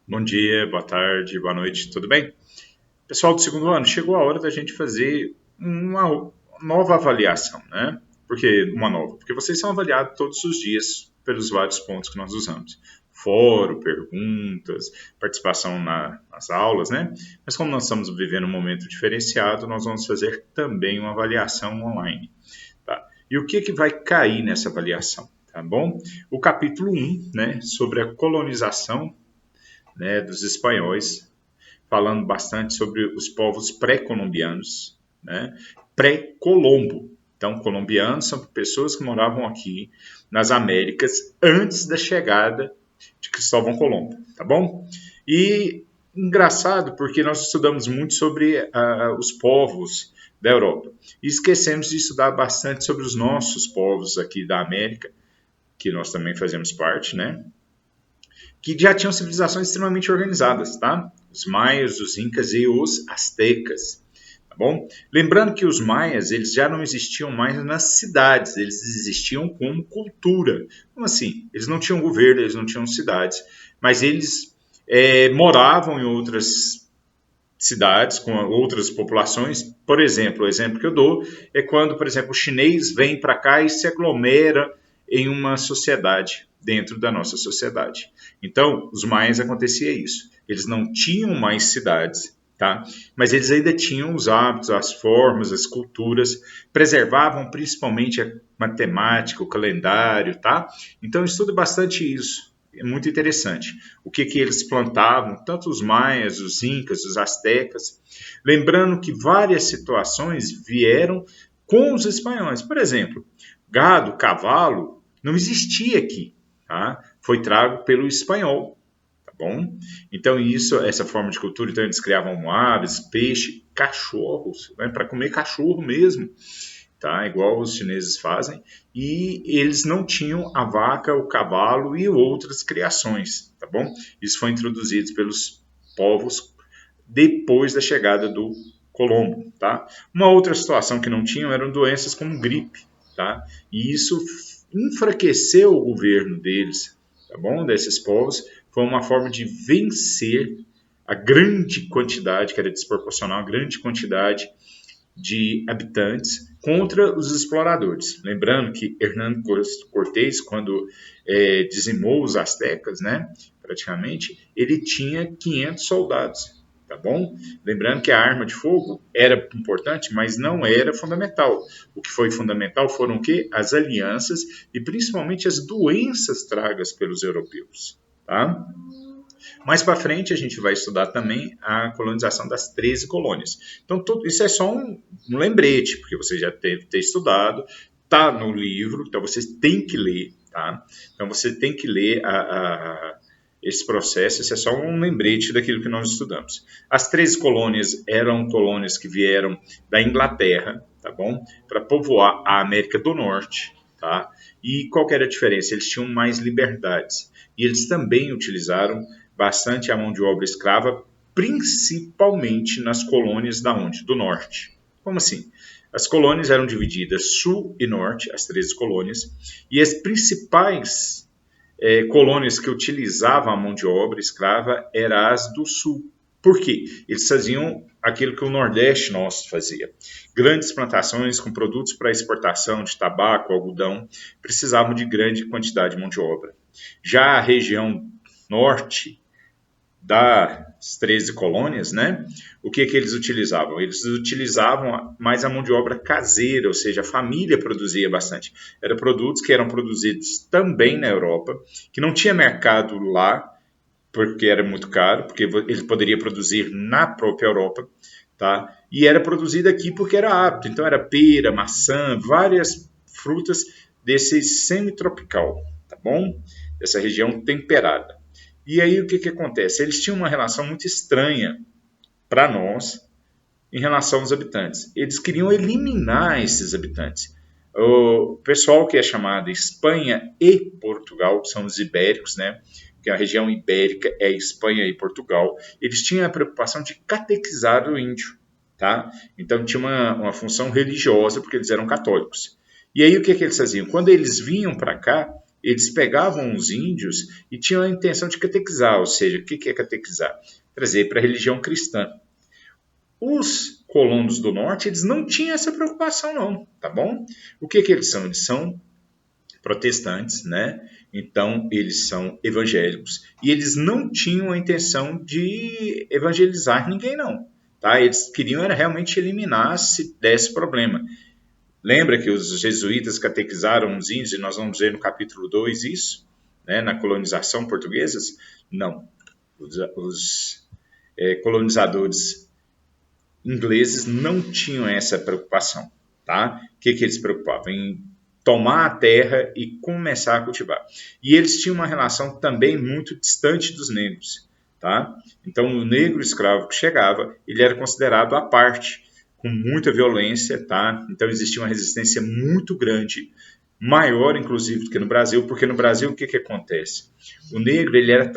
Bom dia, boa tarde, boa noite, tudo bem? Pessoal do segundo ano, chegou a hora da gente fazer uma nova avaliação, né? Por que uma nova? Porque vocês são avaliados todos os dias pelos vários pontos que nós usamos. Fórum, perguntas, participação nas aulas, né? Mas como nós estamos vivendo um momento diferenciado, nós vamos fazer também uma avaliação online, tá? E o que vai cair nessa avaliação, tá bom? O capítulo 1, né, sobre a colonização, né, dos espanhóis, falando bastante sobre os povos pré-colombianos, né, pré-Colombo. Então, colombianos são pessoas que moravam aqui nas Américas antes da chegada de Cristóvão Colombo, tá bom? E engraçado porque nós estudamos muito sobre os povos da Europa e esquecemos de estudar bastante sobre os nossos povos aqui da América, que nós também fazemos parte, né? Que já tinham civilizações extremamente organizadas, tá? Os maias, os incas e os astecas, tá bom? Lembrando que os maias, eles já não existiam mais nas cidades, eles existiam como cultura. Como assim? Eles não tinham governo, eles não tinham cidades, mas eles moravam em outras cidades com outras populações. Por exemplo, o exemplo que eu dou é quando, por exemplo, o chinês vem para cá e se aglomera em uma sociedade, dentro da nossa sociedade. Então, os maias acontecia isso. Eles não tinham mais cidades, tá? Mas eles ainda tinham os hábitos, as formas, as culturas, preservavam principalmente a matemática, o calendário, tá? Então, eu estudo bastante isso. É muito interessante. O que eles plantavam, tanto os maias, os incas, os astecas. Lembrando que várias situações vieram com os espanhóis. Por exemplo, gado, cavalo, não existia aqui, tá? Foi trago pelo espanhol, tá bom? Então essa forma de cultura, então eles criavam aves, peixe, cachorros, né? Para comer cachorro mesmo, tá? Igual os chineses fazem, e eles não tinham a vaca, o cavalo e outras criações, tá bom? Isso foi introduzido pelos povos depois da chegada do Colombo, tá? Uma outra situação que não tinham eram doenças como gripe, tá? E isso enfraqueceu o governo deles, tá bom? Desses povos, foi uma forma de vencer a grande quantidade, que era desproporcional, a grande quantidade de habitantes contra os exploradores. Lembrando que Hernán Cortés, quando dizimou os astecas, né, praticamente, ele tinha 500 soldados, tá bom? Lembrando que a arma de fogo era importante, mas não era fundamental. O que foi fundamental foram o quê? As alianças e principalmente as doenças tragas pelos europeus, tá? Mais para frente, a gente vai estudar também a colonização das 13 colônias. Então, tudo isso é só um lembrete, porque você já deve ter estudado, está no livro, então você tem que ler, tá? Então, você tem que ler esse processo, esse é só um lembrete daquilo que nós estudamos. As 13 colônias eram colônias que vieram da Inglaterra, tá bom? Para povoar a América do Norte, tá? E qual que era a diferença? Eles tinham mais liberdades. E eles também utilizaram bastante a mão de obra escrava, principalmente nas colônias da onde? Do norte. Como assim? As colônias eram divididas sul e norte, as 13 colônias, e as principais colônias que utilizavam a mão de obra escrava eram as do sul. Por quê? Eles faziam aquilo que o Nordeste nosso fazia. Grandes plantações com produtos para exportação de tabaco, algodão, precisavam de grande quantidade de mão de obra. Já a região norte das 13 colônias, né? O que eles utilizavam? Eles utilizavam mais a mão de obra caseira, ou seja, a família produzia bastante. Eram produtos que eram produzidos também na Europa, que não tinha mercado lá, porque era muito caro, porque ele poderia produzir na própria Europa, tá? E era produzido aqui porque era apto. Então era pera, maçã, várias frutas desse semi-tropical, tá bom? Dessa região temperada. E aí o que acontece? Eles tinham uma relação muito estranha para nós em relação aos habitantes. Eles queriam eliminar esses habitantes. O pessoal que é chamado Espanha e Portugal, que são os ibéricos, né? Que a região ibérica é Espanha e Portugal, eles tinham a preocupação de catequizar o índio, tá? Então tinha uma função religiosa, porque eles eram católicos. E aí o que eles faziam? Quando eles vinham para cá, eles pegavam os índios e tinham a intenção de catequizar, ou seja, o que é catequizar? Trazer para a religião cristã. Os colonos do norte, eles não tinham essa preocupação não, tá bom? O que eles são? Eles são protestantes, né? Então, eles são evangélicos e eles não tinham a intenção de evangelizar ninguém, não. Tá? Eles queriam era realmente eliminar se desse problema. Lembra que os jesuítas catequizaram os índios, e nós vamos ver no capítulo 2 isso, né? Na colonização portuguesa? Não. Os colonizadores ingleses não tinham essa preocupação. Tá? O que eles se preocupavam? Em tomar a terra e começar a cultivar. E eles tinham uma relação também muito distante dos negros. Tá? Então, o negro escravo que chegava, ele era considerado à parte, com muita violência. Tá? Então, existia uma resistência muito grande, maior, inclusive, do que no Brasil, porque no Brasil, o que acontece? O negro ele era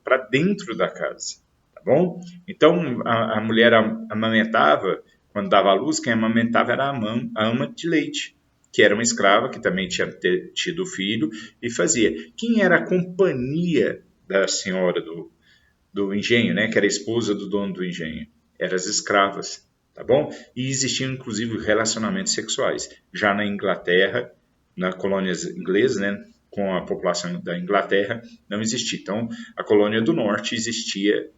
para dentro da casa. Tá bom? Então, a mulher amamentava, quando dava à luz, quem amamentava era a ama de leite, que era uma escrava, que também tinha tido filho, e fazia. Quem era a companhia da senhora do engenho, né, que era a esposa do dono do engenho? Eram as escravas, tá bom? E existiam, inclusive, relacionamentos sexuais. Já na Inglaterra, na colônia inglesa, né, com a população da Inglaterra, não existia. Então, a colônia do norte existia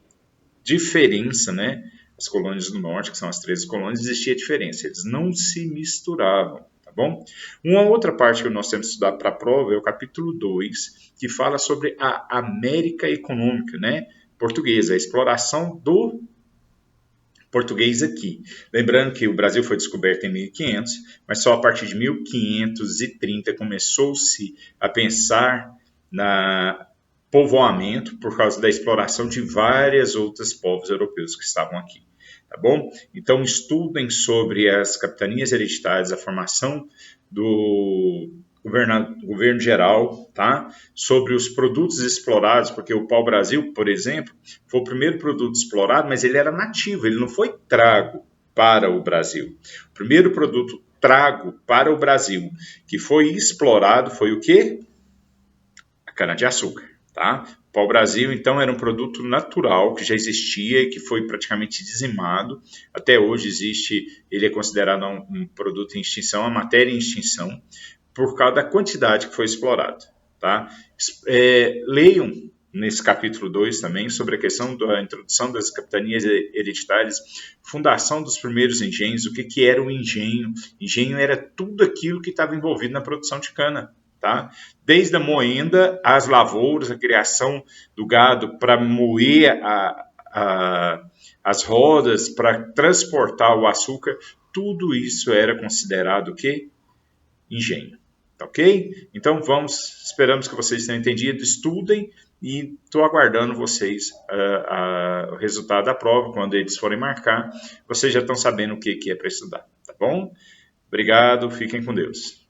diferença, né? As colônias do norte, que são as 13 colônias, existia diferença. Eles não se misturavam. Tá bom? Uma outra parte que nós temos que estudar para a prova é o capítulo 2, que fala sobre a América econômica, né? Portuguesa, a exploração do português aqui. Lembrando que o Brasil foi descoberto em 1500, mas só a partir de 1530 começou-se a pensar na povoamento por causa da exploração de várias outras povos europeus que estavam aqui. Tá bom? Então, estudem sobre as capitanias hereditárias, a formação do governo geral, tá? Sobre os produtos explorados, porque o pau-brasil, por exemplo, foi o primeiro produto explorado, mas ele era nativo, ele não foi trago para o Brasil. O primeiro produto trago para o Brasil que foi explorado foi o quê? A cana-de-açúcar. Tá? O pau-brasil, então, era um produto natural que já existia e que foi praticamente dizimado. Até hoje existe, ele é considerado um produto em extinção, uma matéria em extinção, por causa da quantidade que foi explorado. Tá? Leiam nesse capítulo 2 também sobre a questão da introdução das capitanias hereditárias, fundação dos primeiros engenhos, o que era o engenho. Engenho era tudo aquilo que estava envolvido na produção de cana. Tá? Desde a moenda, as lavouras, a criação do gado para moer as rodas, para transportar o açúcar, tudo isso era considerado o quê? Engenho. Tá ok? Então esperamos que vocês tenham entendido, estudem e estou aguardando vocês o resultado da prova, quando eles forem marcar, vocês já estão sabendo o que é para estudar, tá bom? Obrigado, fiquem com Deus.